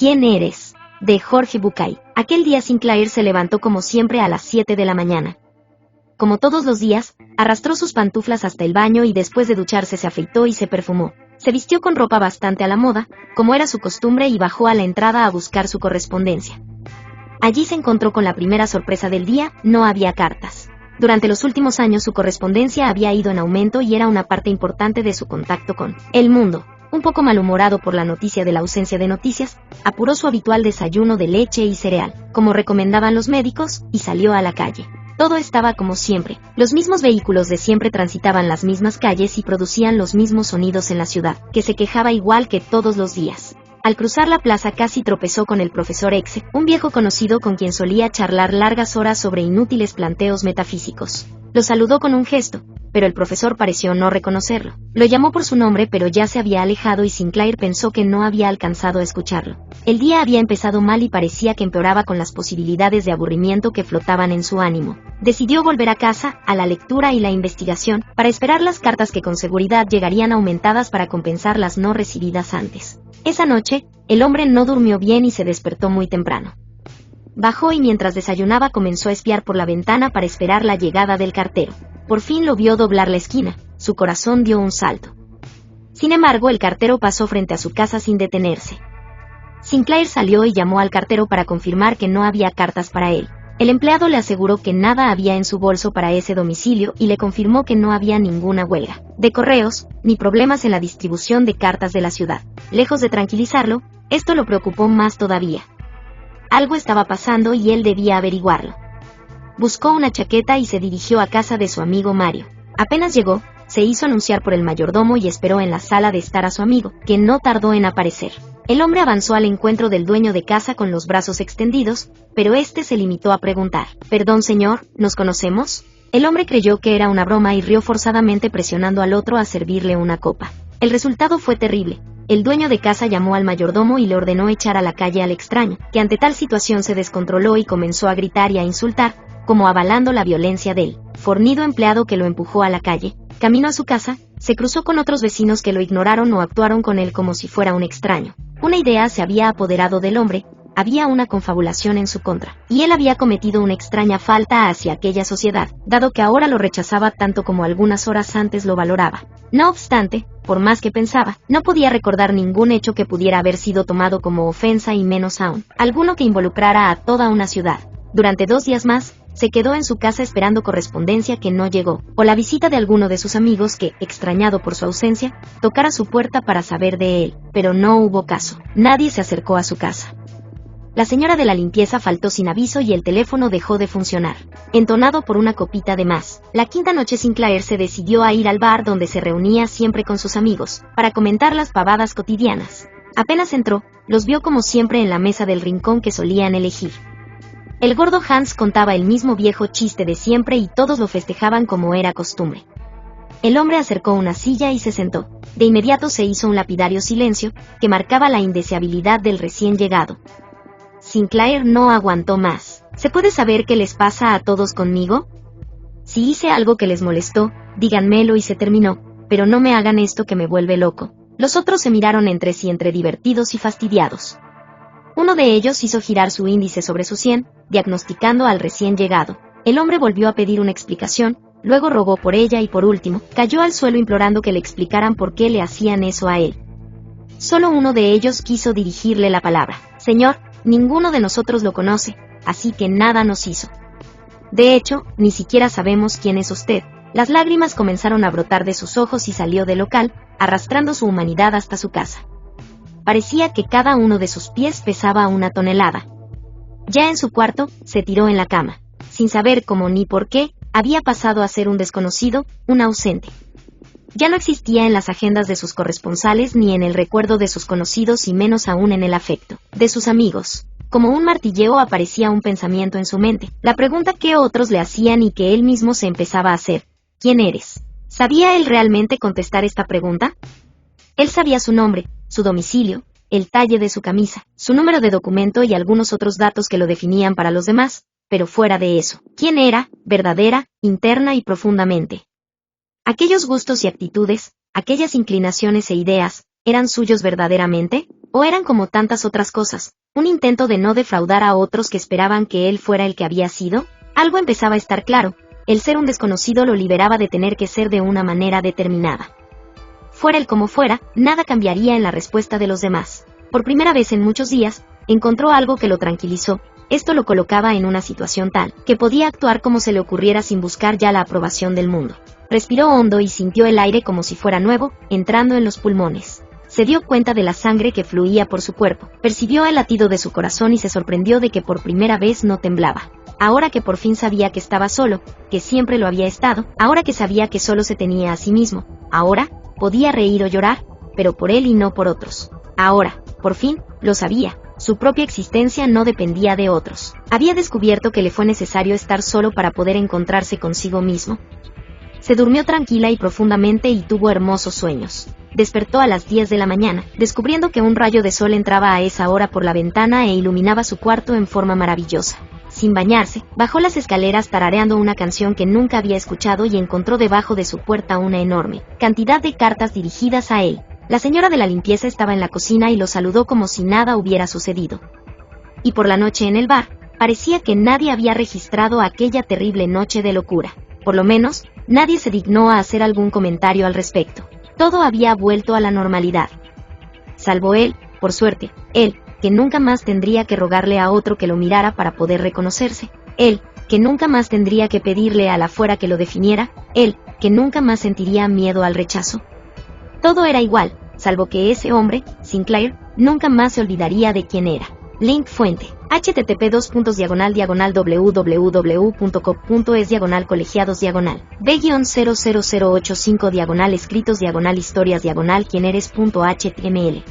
¿Quién eres? De Jorge Bucay. Aquel día Sinclair se levantó como siempre a las 7 de la mañana. Como todos los días, arrastró sus pantuflas hasta el baño y después de ducharse se afeitó y se perfumó. Se vistió con ropa bastante a la moda, como era su costumbre, y bajó a la entrada a buscar su correspondencia. Allí se encontró con la primera sorpresa del día: no había cartas. Durante los últimos años su correspondencia había ido en aumento y era una parte importante de su contacto con el mundo. Un poco malhumorado por la noticia de la ausencia de noticias, apuró su habitual desayuno de leche y cereal, como recomendaban los médicos, y salió a la calle. Todo estaba como siempre. Los mismos vehículos de siempre transitaban las mismas calles y producían los mismos sonidos en la ciudad, que se quejaba igual que todos los días. Al cruzar la plaza casi tropezó con el profesor Exe, un viejo conocido con quien solía charlar largas horas sobre inútiles planteos metafísicos. Lo saludó con un gesto, pero el profesor pareció no reconocerlo. Lo llamó por su nombre, pero ya se había alejado y Sinclair pensó que no había alcanzado a escucharlo. El día había empezado mal y parecía que empeoraba con las posibilidades de aburrimiento que flotaban en su ánimo. Decidió volver a casa, a la lectura y la investigación, para esperar las cartas que con seguridad llegarían aumentadas para compensar las no recibidas antes. Esa noche, el hombre no durmió bien y se despertó muy temprano. Bajó y mientras desayunaba comenzó a espiar por la ventana para esperar la llegada del cartero. Por fin lo vio doblar la esquina. Su corazón dio un salto. Sin embargo, el cartero pasó frente a su casa sin detenerse. Sinclair salió y llamó al cartero para confirmar que no había cartas para él. El empleado le aseguró que nada había en su bolso para ese domicilio y le confirmó que no había ninguna huelga de correos, ni problemas en la distribución de cartas de la ciudad. Lejos de tranquilizarlo, esto lo preocupó más todavía. Algo estaba pasando y él debía averiguarlo. Buscó una chaqueta y se dirigió a casa de su amigo Mario. Apenas llegó, se hizo anunciar por el mayordomo y esperó en la sala de estar a su amigo, que no tardó en aparecer. El hombre avanzó al encuentro del dueño de casa con los brazos extendidos, pero este se limitó a preguntar: «¿Perdón, señor, ¿nos conocemos?». El hombre creyó que era una broma y rió forzadamente presionando al otro a servirle una copa. El resultado fue terrible. El dueño de casa llamó al mayordomo y le ordenó echar a la calle al extraño, que ante tal situación se descontroló y comenzó a gritar y a insultar, como avalando la violencia del fornido empleado que lo empujó a la calle. Camino a su casa, se cruzó con otros vecinos que lo ignoraron o actuaron con él como si fuera un extraño. Una idea se había apoderado del hombre: había una confabulación en su contra, y él había cometido una extraña falta hacia aquella sociedad, dado que ahora lo rechazaba tanto como algunas horas antes lo valoraba. No obstante, por más que pensaba, no podía recordar ningún hecho que pudiera haber sido tomado como ofensa y menos aún, alguno que involucrara a toda una ciudad. Durante 2 días más, se quedó en su casa esperando correspondencia que no llegó, o la visita de alguno de sus amigos que, extrañado por su ausencia, tocara su puerta para saber de él, pero no hubo caso. Nadie se acercó a su casa. La señora de la limpieza faltó sin aviso y el teléfono dejó de funcionar. Entonado por una copita de más, la quinta noche Sinclair se decidió a ir al bar donde se reunía siempre con sus amigos, para comentar las pavadas cotidianas. Apenas entró, los vio como siempre en la mesa del rincón que solían elegir. El gordo Hans contaba el mismo viejo chiste de siempre y todos lo festejaban como era costumbre. El hombre acercó una silla y se sentó. De inmediato se hizo un lapidario silencio, que marcaba la indeseabilidad del recién llegado. Sinclair no aguantó más. ¿Se puede saber qué les pasa a todos conmigo? Si hice algo que les molestó, díganmelo y se terminó, pero no me hagan esto que me vuelve loco. Los otros se miraron entre sí entre divertidos y fastidiados. Uno de ellos hizo girar su índice sobre su sien, diagnosticando al recién llegado. El hombre volvió a pedir una explicación, luego rogó por ella y por último, cayó al suelo implorando que le explicaran por qué le hacían eso a él. Solo uno de ellos quiso dirigirle la palabra. «Señor, ninguno de nosotros lo conoce, así que nada nos hizo. De hecho, ni siquiera sabemos quién es usted». Las lágrimas comenzaron a brotar de sus ojos y salió del local, arrastrando su humanidad hasta su casa. Parecía que cada uno de sus pies pesaba 1 tonelada. Ya en su cuarto, se tiró en la cama. Sin saber cómo ni por qué, había pasado a ser un desconocido, un ausente. Ya no existía en las agendas de sus corresponsales ni en el recuerdo de sus conocidos y menos aún en el afecto de sus amigos. Como un martilleo aparecía un pensamiento en su mente, la pregunta que otros le hacían y que él mismo se empezaba a hacer: ¿quién eres? ¿Sabía él realmente contestar esta pregunta? Él sabía su nombre, su domicilio, el talle de su camisa, su número de documento y algunos otros datos que lo definían para los demás, pero fuera de eso, ¿quién era, verdadera, interna y profundamente? Aquellos gustos y actitudes, aquellas inclinaciones e ideas, ¿eran suyos verdaderamente? ¿O eran como tantas otras cosas, un intento de no defraudar a otros que esperaban que él fuera el que había sido? Algo empezaba a estar claro, el ser un desconocido lo liberaba de tener que ser de una manera determinada. Fuera el como fuera, nada cambiaría en la respuesta de los demás. Por primera vez en muchos días, encontró algo que lo tranquilizó. Esto lo colocaba en una situación tal, que podía actuar como se le ocurriera sin buscar ya la aprobación del mundo. Respiró hondo y sintió el aire como si fuera nuevo, entrando en los pulmones. Se dio cuenta de la sangre que fluía por su cuerpo, percibió el latido de su corazón y se sorprendió de que por primera vez no temblaba. Ahora que por fin sabía que estaba solo, que siempre lo había estado, ahora que sabía que solo se tenía a sí mismo, ahora, podía reír o llorar, pero por él y no por otros. Ahora, por fin, lo sabía. Su propia existencia no dependía de otros. Había descubierto que le fue necesario estar solo para poder encontrarse consigo mismo. Se durmió tranquila y profundamente y tuvo hermosos sueños. Despertó a las 10 de la mañana, descubriendo que un rayo de sol entraba a esa hora por la ventana e iluminaba su cuarto en forma maravillosa. Sin bañarse, bajó las escaleras tarareando una canción que nunca había escuchado y encontró debajo de su puerta una enorme cantidad de cartas dirigidas a él. La señora de la limpieza estaba en la cocina y lo saludó como si nada hubiera sucedido. Y por la noche en el bar, parecía que nadie había registrado aquella terrible noche de locura. Por lo menos, nadie se dignó a hacer algún comentario al respecto. Todo había vuelto a la normalidad. Salvo él, por suerte, él, que nunca más tendría que rogarle a otro que lo mirara para poder reconocerse. Él, que nunca más tendría que pedirle a la fuera que lo definiera. Él, que nunca más sentiría miedo al rechazo. Todo era igual, salvo que ese hombre, Sinclair, nunca más se olvidaría de quién era. Link fuente. http://www.colegiados b-00085 escritos historias quién eres.html